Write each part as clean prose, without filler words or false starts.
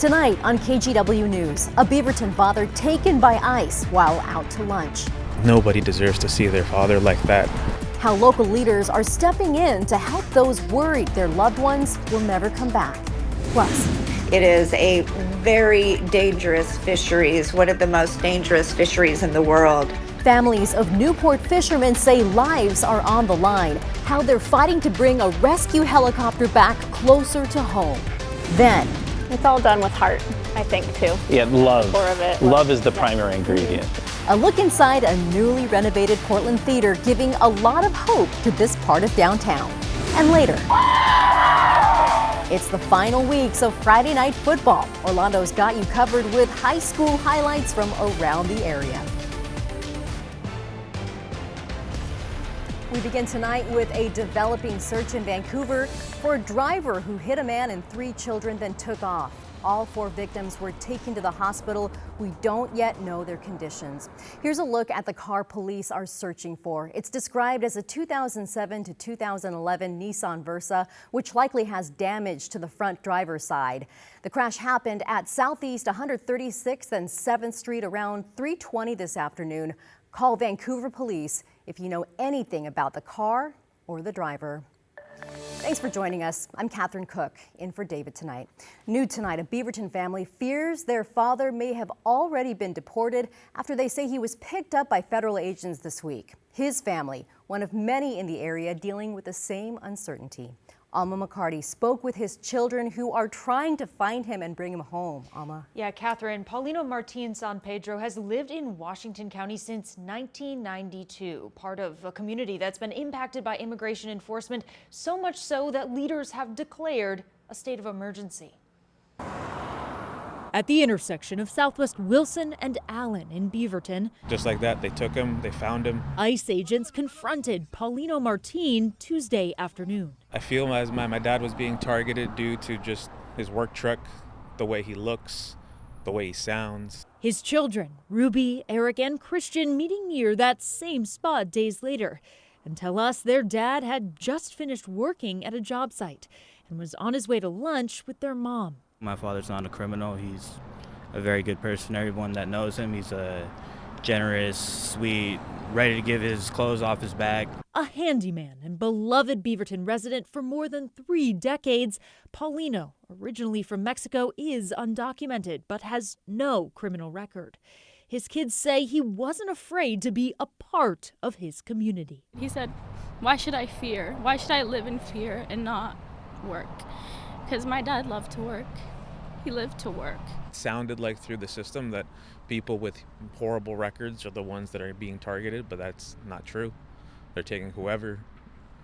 Tonight on KGW News, a Beaverton father taken by ICE while out to lunch. Nobody deserves to see their father like that. How local leaders are stepping in to help those worried their loved ones will never come back. Plus, it is a very dangerous fisheries, one of the most dangerous fisheries in the world. Families of Newport fishermen say lives are on the line, how they're fighting to bring a rescue helicopter back closer to home. Then, it's all done with heart, I think, too. Yeah, love. Core of it. Love is the primary ingredient. A look inside a newly renovated Portland theater, giving a lot of hope to this part of downtown. And later, it's the final weeks of Friday night football. Orlando's got you covered with high school highlights from around the area. We begin tonight with a developing search in Vancouver for a driver who hit a man and 3 children, then took off. All 4 victims were taken to the hospital. We don't yet know their conditions. Here's a look at the car police are searching for. It's described as a 2007 to 2011 Nissan Versa, which likely has damage to the front driver's side. The crash happened at Southeast 136th and 7th Street around 3:20 this afternoon. Call Vancouver Police if you know anything about the car or the driver. Thanks for joining us. I'm Catherine Cook, in for David tonight. New tonight, a Beaverton family fears their father may have already been deported after they say he was picked up by federal agents this week. His family, one of many in the area dealing with the same uncertainty. Alma McCarty spoke with his children who are trying to find him and bring him home. Alma. Yeah, Catherine, Paulino Martin San Pedro has lived in Washington County since 1992, part of a community that's been impacted by immigration enforcement, so much so that leaders have declared a state of emergency. At the intersection of Southwest Wilson and Allen in Beaverton. Just like that, they took him, they found him. ICE agents confronted Paulino Martin Tuesday afternoon. I feel as my dad was being targeted due to just his work truck, the way he looks, the way he sounds. His children, Ruby, Eric, and Christian, meeting near that same spot days later and tell us their dad had just finished working at a job site and was on his way to lunch with their mom. My father's not a criminal. He's a very good person. Everyone that knows him, he's a generous, sweet, ready to give his clothes off his back. A handyman and beloved Beaverton resident for more than 3 decades, Paulino, originally from Mexico, is undocumented but has no criminal record. His kids say he wasn't afraid to be a part of his community. He said, "Why should I fear? Why should I live in fear and not work?" Because my dad loved to work. He lived to work. It sounded like through the system that people with horrible records are the ones that are being targeted, but that's not true. They're taking whoever,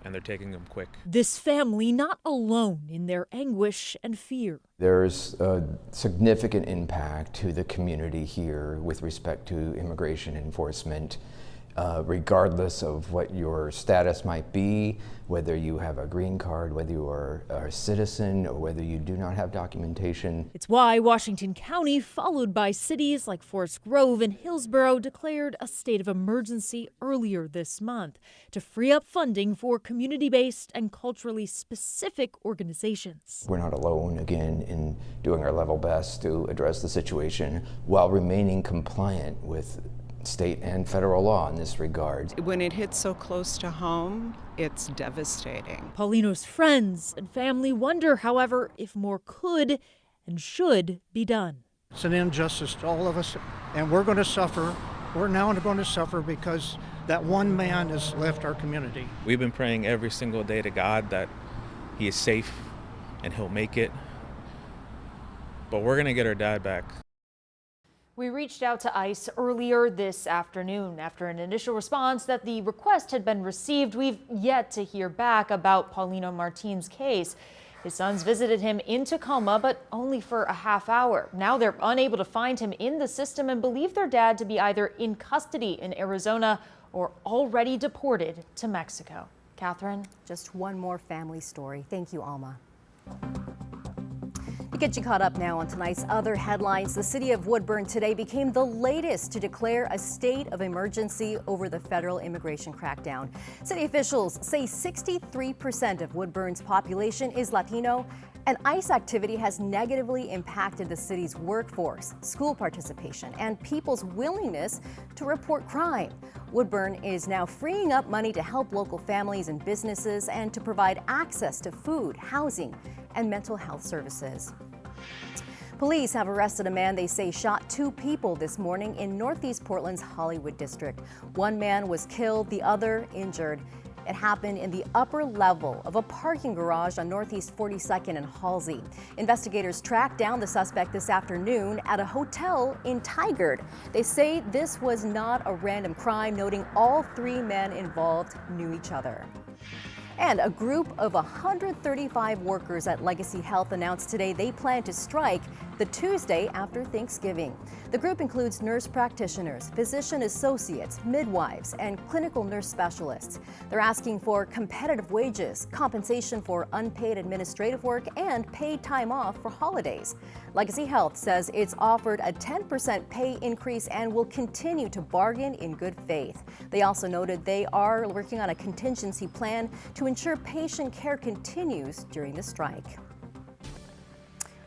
and they're taking them quick. This family not alone in their anguish and fear. There's a significant impact to the community here with respect to immigration enforcement, regardless of what your status might be, whether you have a green card, whether you are a citizen, or whether you do not have documentation. It's why Washington County, followed by cities like Forest Grove and Hillsborough, declared a state of emergency earlier this month to free up funding for community-based and culturally specific organizations. We're not alone, again, in doing our level best to address the situation while remaining compliant with state and federal law in this regard. When it hits so close to home, it's devastating. Paulino's friends and family wonder, however, if more could and should be done. It's an injustice to all of us, and we're going to suffer. We're now going to suffer because that one man has left our community. We've been praying every single day to God that he is safe and he'll make it. But we're going to get our dad back. We reached out to ICE earlier this afternoon after an initial response that the request had been received. We've yet to hear back about Paulino Martin's case. His sons visited him in Tacoma, but only for a half hour. Now they're unable to find him in the system and believe their dad to be either in custody in Arizona or already deported to Mexico. Catherine? Just one more family story. Thank you, Alma. To get you caught up now on tonight's other headlines, the city of Woodburn today became the latest to declare a state of emergency over the federal immigration crackdown. City officials say 63% of Woodburn's population is Latino And ICE activity has negatively impacted the city's workforce, school participation, and people's willingness to report crime. Woodburn is now freeing up money to help local families and businesses and to provide access to food, housing, and mental health services. Police have arrested a man they say shot 2 people this morning in Northeast Portland's Hollywood district. One man was killed, the other injured. It happened in the upper level of a parking garage on Northeast 42nd and Halsey. Investigators tracked down the suspect this afternoon at a hotel in Tigard. They say this was not a random crime, noting all 3 men involved knew each other. And a group of 135 workers at Legacy Health announced today they plan to strike the Tuesday after Thanksgiving. The group includes nurse practitioners, physician associates, midwives, and clinical nurse specialists. They're asking for competitive wages, compensation for unpaid administrative work, and paid time off for holidays. Legacy Health says it's offered a 10% pay increase and will continue to bargain in good faith. They also noted they are working on a contingency plan to ensure patient care continues during the strike.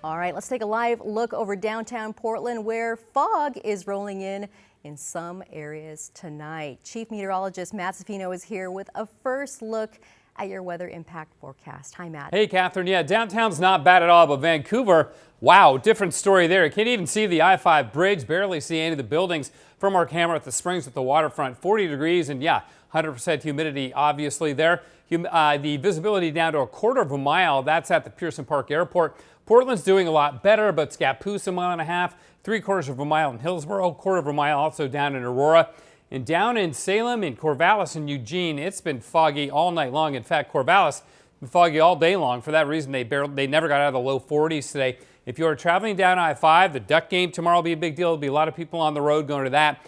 All right, let's take a live look over downtown Portland where fog is rolling in some areas tonight. Chief Meteorologist Matt Zaffino is here with a first look at your weather impact forecast. Hi, Matt. Hey, Catherine. Yeah, downtown's not bad at all, but Vancouver, wow, different story there. You can't even see the I-5 bridge, barely see any of the buildings from our camera at the Springs at the waterfront. 40 degrees and, yeah, 100% humidity, obviously, there. The visibility down to a quarter of a mile. That's at the Pearson Park Airport. Portland's doing a lot better, but Scappoose 1.5 miles, 3/4 of a mile in Hillsborough, 1/4 of a mile also down in Aurora. And down in Salem, in Corvallis, and Eugene, it's been foggy all night long. In fact, Corvallis been foggy all day long. For that reason, they never got out of the low 40s today. If you are traveling down I-5, the Duck game tomorrow will be a big deal. There'll be a lot of people on the road going to that.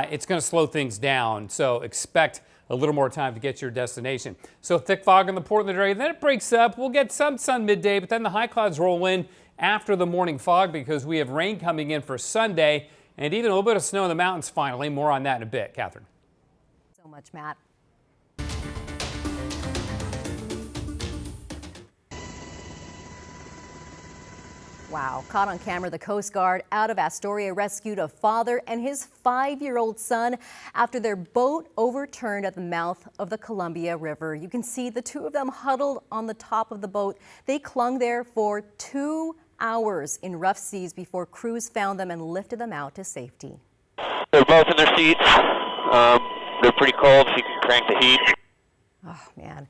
It's going to slow things down, so expect a little more time to get to your destination. So thick fog in the Portland area, then it breaks up. We'll get some sun midday, but then the high clouds roll in after the morning fog because we have rain coming in for Sunday and even a little bit of snow in the mountains finally. More on that in a bit. Catherine. So much, Matt. Wow, caught on camera, the Coast Guard out of Astoria rescued a father and his 5-year-old son after their boat overturned at the mouth of the Columbia River. You can see the 2 of them huddled on the top of the boat. They clung there for 2 hours in rough seas before crews found them and lifted them out to safety. They're both in their seats. They're pretty cold, so you can crank the heat. Oh, man.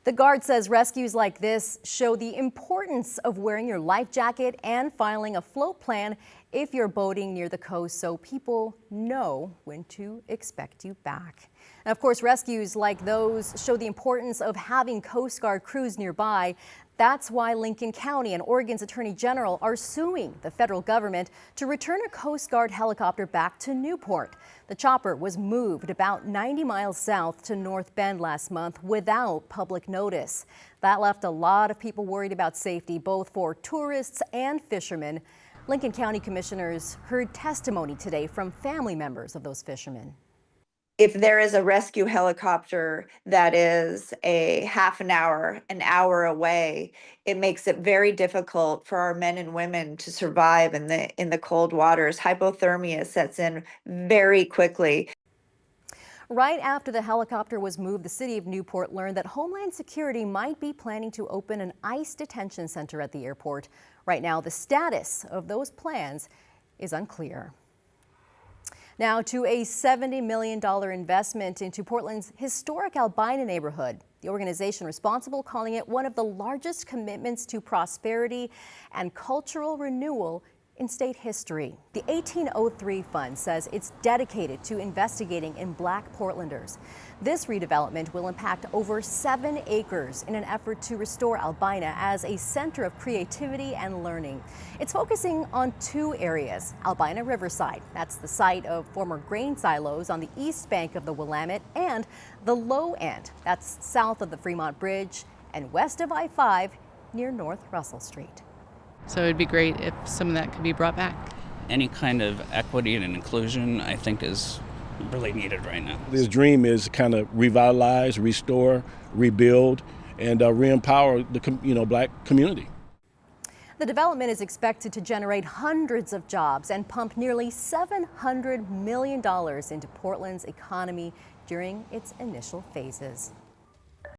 The Guard says rescues like this show the importance of wearing your life jacket and filing a float plan if you're boating near the coast so people know when to expect you back. And of course, rescues like those show the importance of having Coast Guard crews nearby. That's why Lincoln County and Oregon's Attorney General are suing the federal government to return a Coast Guard helicopter back to Newport. The chopper was moved about 90 miles south to North Bend last month without public notice. That left a lot of people worried about safety, both for tourists and fishermen. Lincoln County commissioners heard testimony today from family members of those fishermen. If there is a rescue helicopter that is a half an hour away, it makes it very difficult for our men and women to survive in the cold waters. Hypothermia sets in very quickly. Right after the helicopter was moved, the city of Newport learned that Homeland Security might be planning to open an ICE detention center at the airport. Right now, the status of those plans is unclear. Now to a $70 million investment into Portland's historic Albina neighborhood. The organization responsible calling it one of the largest commitments to prosperity and cultural renewal in state history. The 1803 Fund says it's dedicated to investigating in Black Portlanders. This redevelopment will impact over 7 acres in an effort to restore Albina as a center of creativity and learning. It's focusing on 2 areas. Albina Riverside, that's the site of former grain silos on the east bank of the Willamette, and the Low End, that's south of the Fremont Bridge and west of I-5 near North Russell Street. So it'd be great if some of that could be brought back. Any kind of equity and inclusion, I think, is really needed right now. This dream is to kind of revitalize, restore, rebuild, and re-empower the Black community. The development is expected to generate hundreds of jobs and pump nearly $700 million into Portland's economy during its initial phases.